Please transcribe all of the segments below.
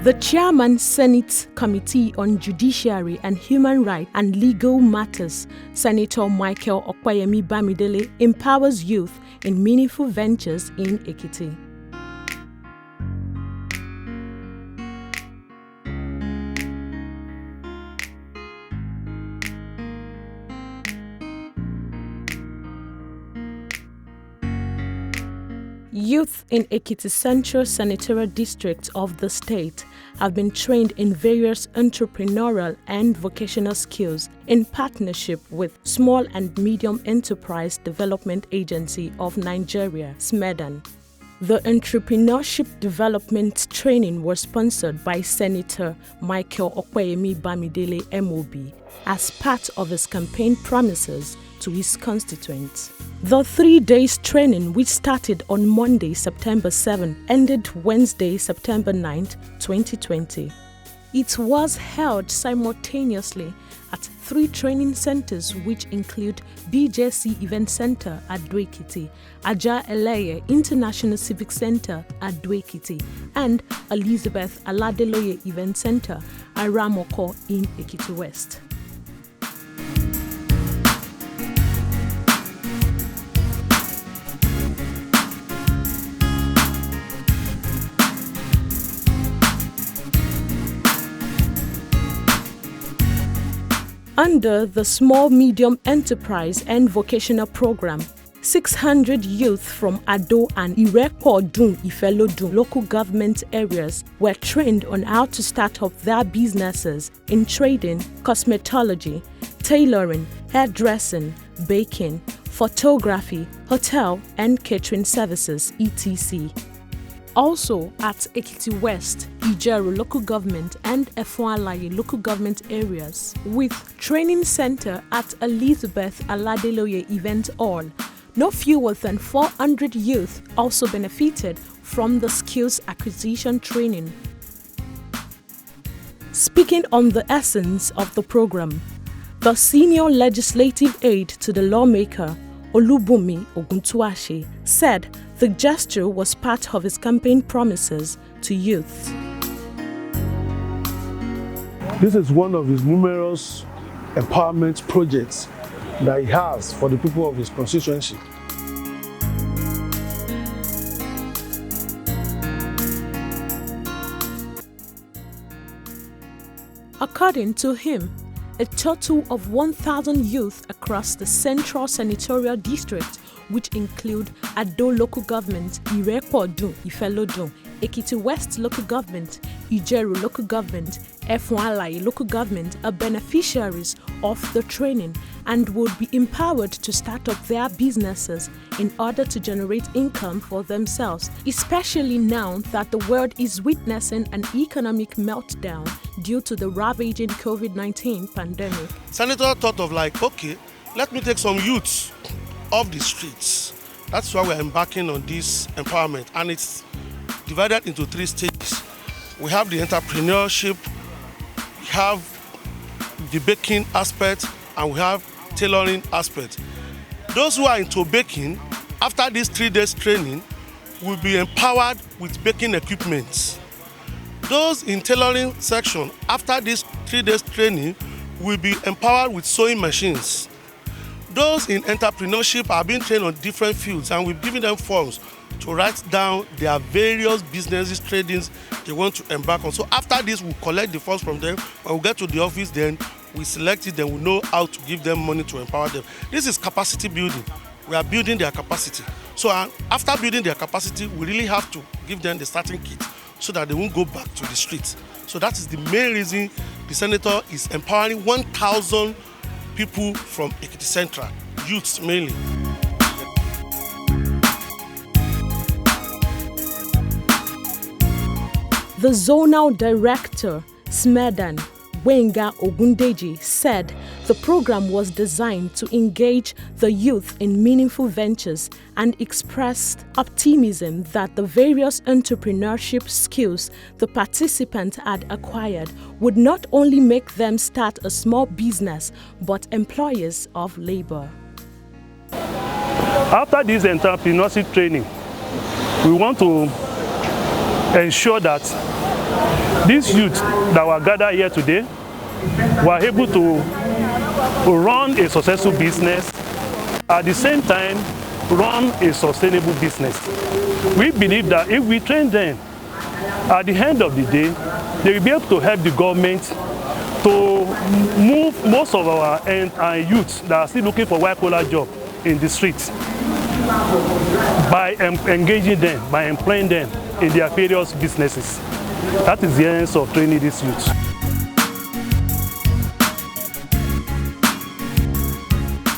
The Chairman, Senate Committee on Judiciary and Human Rights and Legal Matters, Senator Michael Opeyemi Bamidele, empowers youth in meaningful ventures in Ekiti. Youth in Ekiti Central Senatorial District of the state have been trained in various entrepreneurial and vocational skills in partnership with Small and Medium Enterprise Development Agency of Nigeria, SMEDAN. The entrepreneurship development training was sponsored by Senator Michael Opeyemi Bamidele MOB as part of his campaign promises to his constituents. The 3 days training, which started on Monday, September 7, ended Wednesday, September 9, 2020. It was held simultaneously at 3 training centers, which include BJC Event Center at Ekiti, Aja Eleye International Civic Center at Ekiti, and Elizabeth Aladeloye Event Center at Ramoko in Ekiti West. Under the Small Medium Enterprise and Vocational Program, 600 youth from Ado and Irepo-Dun, Ifelodun local government areas were trained on how to start up their businesses in trading, cosmetology, tailoring, hairdressing, baking, photography, hotel and catering services, etc. Also at Ekiti West, Ijeru local government and Efualaye local government areas, with training center at Elizabeth Aladeloye Event Hall, no fewer than 400 youth also benefited from the skills acquisition training. Speaking on the essence of the program, the senior legislative aide to the lawmaker, Olubunmi Oguntuashe, said the gesture was part of his campaign promises to youth. This is one of his numerous empowerment projects that he has for the people of his constituency. According to him, a total of 1,000 youth across the Central Senatorial District, which include Ado Local Government, Irepo-Dun, Ifelodun, Ekiti West Local Government, Ijeru Local Government, Efualaye Local Government, are beneficiaries of the training and would be empowered to start up their businesses in order to generate income for themselves, especially now that the world is witnessing an economic meltdown due to the ravaging COVID-19 pandemic. Senator thought of okay, let me take some youths off the streets. That's why we're embarking on this empowerment, and it's divided into 3 stages. We have the entrepreneurship, we have the baking aspect, and we have tailoring aspect. Those who are into baking, after this 3 days training, will be empowered with baking equipment. Those in tailoring section, after this 3 days training, will be empowered with sewing machines. Those in entrepreneurship are being trained on different fields, and we've given them forms to write down their various businesses, tradings they want to embark on. So after this, we'll collect the forms from them. When we get to the office, then we select it, then we know how to give them money to empower them. This is capacity building. We are building their capacity. So after building their capacity, we really have to give them the starting kit so that they won't go back to the streets. So that is the main reason the senator is empowering 1,000 people from Ekiti Central, youths mainly. The zonal director, SMEDAN, Wenga Ogundeji, said the program was designed to engage the youth in meaningful ventures and expressed optimism that the various entrepreneurship skills the participants had acquired would not only make them start a small business, but employers of labor. After this entrepreneurship training, we want to ensure that These youth that were gathered here today were able to run a successful business, at the same time run a sustainable business. We believe that if we train them, at the end of the day, they will be able to help the government to move most of our youths that are still looking for white-collar job in the streets by engaging them, by employing them in their various businesses. That is the essence of training these youths.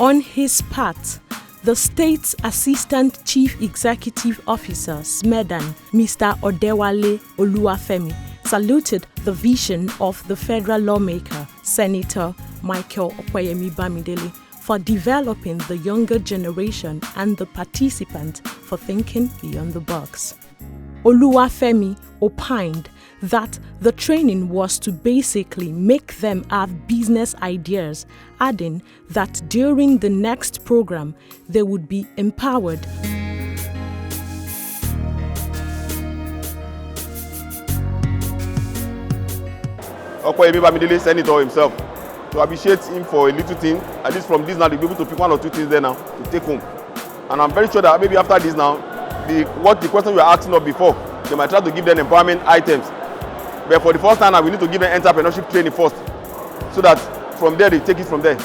On his part, the state's Assistant Chief Executive Officer, SMEDAN, Mr. Odewale Oluwafemi, saluted the vision of the federal lawmaker, Senator Michael Opeyemi Bamidele, for developing the younger generation and the participants for thinking beyond the box. Oluwafemi opined that the training was to basically make them have business ideas, adding that during the next program, they would be empowered. Opeyemi Bamidele, Senator himself, to appreciate him for a little thing, at least from this now, they'll be able to pick one or two things there now to take home. And I'm very sure that maybe after this now, the question you were asking of before, they might try to give them empowerment items. But for the first time now, we need to give them entrepreneurship training first, so that from there they take it from there.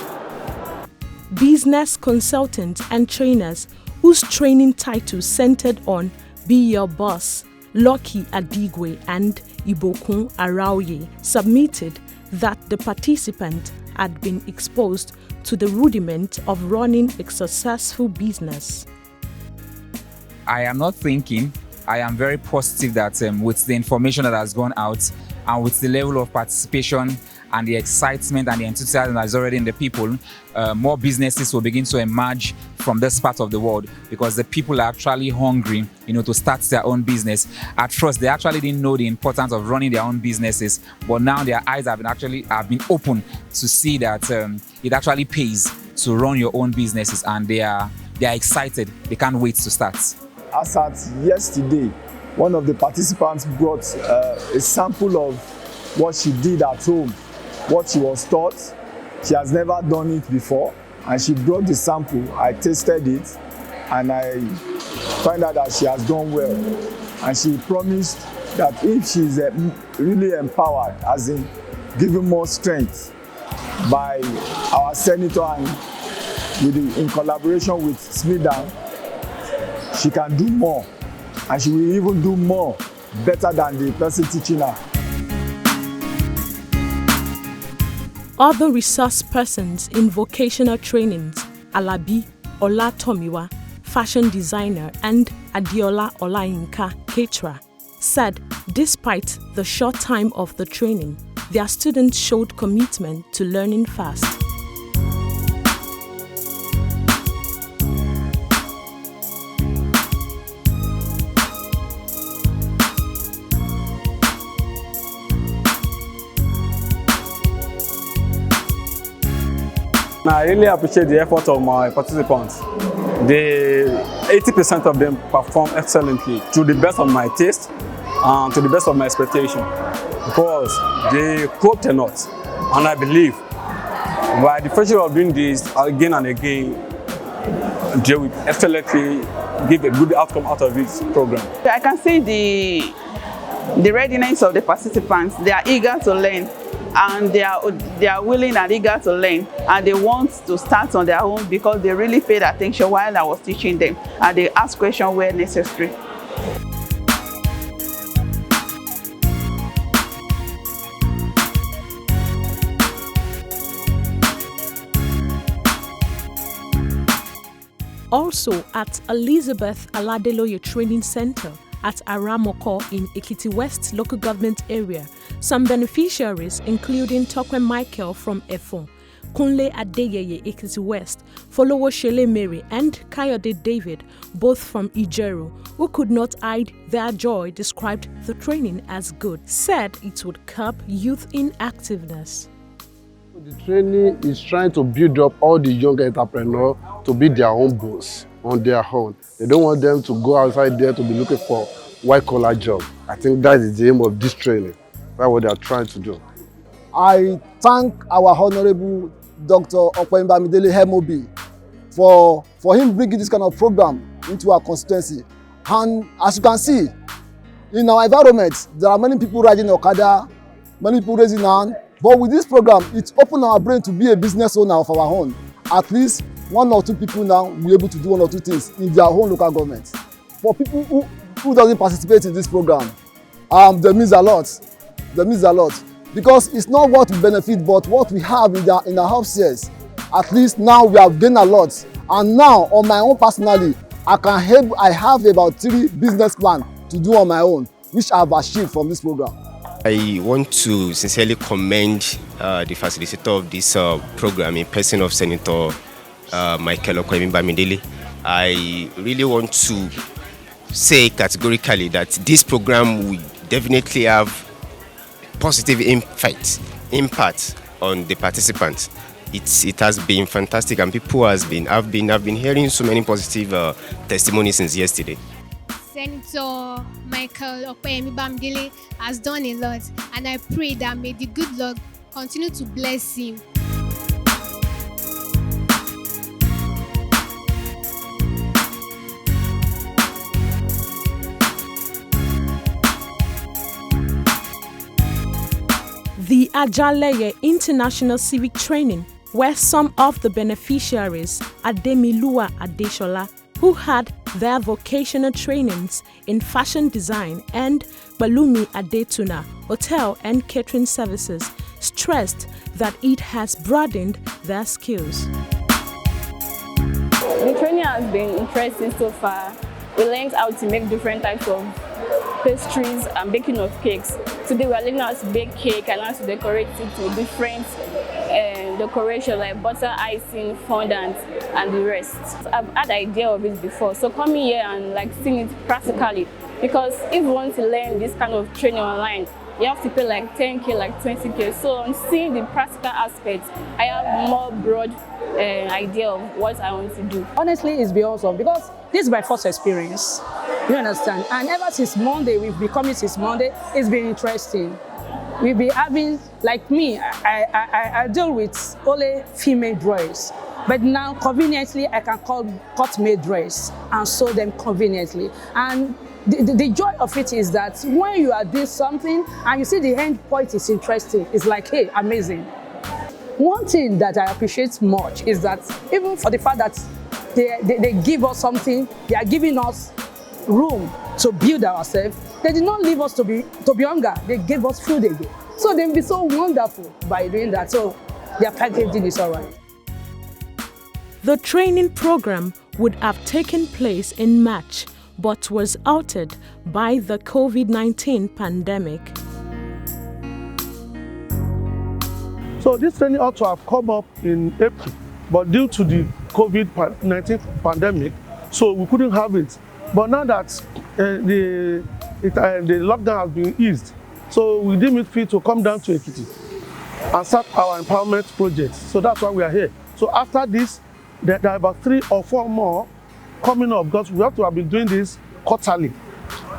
Business consultants and trainers whose training titles centered on Be Your Boss, Lucky Adigwe and Ibokun Arauye, submitted that the participant had been exposed to the rudiment of running a successful business. I am not thinking. I am very positive that with the information that has gone out and with the level of participation and the excitement and the enthusiasm that is already in the people, more businesses will begin to emerge from this part of the world, because the people are actually hungry, to start their own business. At first, they actually didn't know the importance of running their own businesses, but now their eyes have been open to see that it actually pays to run your own businesses, and they are excited. They can't wait to start. As at yesterday, one of the participants brought a sample of what she did at home, what she was taught. She has never done it before, and she brought the sample. I tasted it, and I find out that she has done well. And she promised that if she's really empowered, as in given more strength by our senator and in collaboration with SMEDAN, she can do more, and she will even do more, better than the person teaching her. Other resource persons in vocational trainings, Alabi Olatomiwa, fashion designer, and Adiola Olayinka, caterer, said despite the short time of the training, their students showed commitment to learning fast. I really appreciate the effort of my participants. 80% of them perform excellently, to the best of my taste and to the best of my expectation, because they coped a lot. And I believe by the pressure of doing this again and again, they will excellently give a good outcome out of this program. I can see the readiness of the participants. They are eager to learn, and they are willing and eager to learn, and they want to start on their own because they really paid attention while I was teaching them, and they asked questions where necessary. Also at Elizabeth Aladeloye Training Center at Aramoko in Ekiti West local government area, some beneficiaries including Tokwe Michael from Efon, Kunle Adeyeye Ekiti West, Folowo Shele Mary and Kayode David, both from Ijeru, who could not hide their joy, described the training as good, said it would curb youth inactiveness. The training is trying to build up all the young entrepreneurs to be their own boss on their own. They don't want them to go outside there to be looking for white-collar job. I think that is the aim of this training. That's what they are trying to do. I thank our Honorable Dr. Opeyemi Bamidele MOB for him bringing this kind of program into our constituency. And as you can see, in our environment, there are many people riding Okada, many people raising hand. But with this program, it's opened our brain to be a business owner of our own. At least 1 or 2 people now will be able to do 1 or 2 things in their own local government. For people who doesn't participate in this program, they miss a lot. They miss a lot. Because it's not what we benefit, but what we have in our houses. At least now we have gained a lot. And now, on my own personally, I have about 3 business plans to do on my own, which I have achieved from this program. I want to sincerely commend the facilitator of this program in person of Senator Michael Opeyemi Bamidele. I really want to say categorically that this program will definitely have positive impact on the participants. It has been fantastic, and people have been hearing so many positive testimonies since yesterday. Senator Michael Opeyemi Bamidele has done a lot, and I pray that may the good Lord continue to bless him. The Ajaleye International Civic Training, where some of the beneficiaries, Ademilua Adeshola, who had their vocational trainings in fashion design, and Balumi Adetuna, hotel and catering services, stressed that it has broadened their skills. The training has been interesting so far. We learned how to make different types of pastries and baking of cakes. Today we are learning how to bake cake and how to decorate it with different decoration like butter icing, fondant, and the rest. I've had the idea of it before, so coming here and like seeing it practically, because if you want to learn this kind of training online, you have to pay like 10K, like 20K. So on seeing the practical aspects, I have more broad idea of what I want to do. Honestly, it's been awesome because this is my first experience. You understand? And ever since Monday, we've been coming since Monday. It's been interesting. We've been having, like me, I deal with only female drawers. But now, conveniently, I can cut made drawers and sew them conveniently. And the joy of it is that when you are doing something and you see the end point is interesting, it's like, hey, amazing. One thing that I appreciate much is that even for the fact that they give us something, they are giving us room to build ourselves. They did not leave us to be hunger. They gave us food again. So they'll be so wonderful by doing that. So their packaging is all right. The training program would have taken place in March, but was altered by the COVID-19 pandemic. So this training ought to have come up in April, but due to the COVID-19 pandemic, so we couldn't have it. But now that the lockdown has been eased, so we deem it fit to come down to Ekiti and start our empowerment project. So that's why we are here. So after this, there are about 3 or 4 more coming up, because we have to have been doing this quarterly.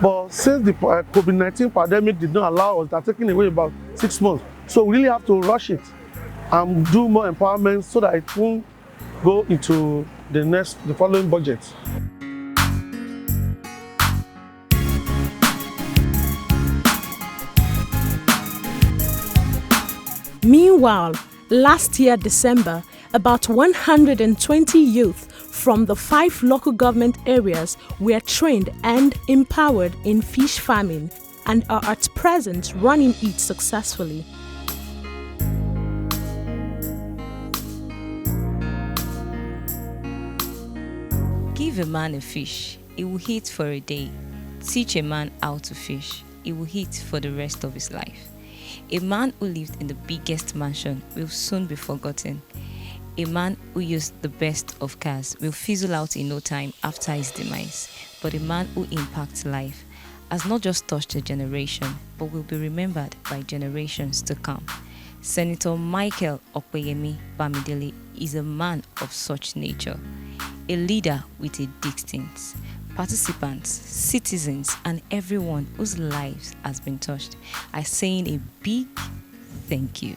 But since the COVID-19 pandemic did not allow us, they're taking away about 6 months. So we really have to rush it and do more empowerment so that it won't go into the following budget. Meanwhile, last year, December, about 120 youth from the 5 local government areas were trained and empowered in fish farming and are at present running it successfully. Give a man a fish, he will eat for a day. Teach a man how to fish, he will eat for the rest of his life. A man who lived in the biggest mansion will soon be forgotten. A man who used the best of cars will fizzle out in no time after his demise. But a man who impacts life has not just touched a generation, but will be remembered by generations to come. Senator Michael Opeyemi Bamidele is a man of such nature, a leader with a distinct, participants, citizens, and everyone whose lives has been touched are saying a big thank you.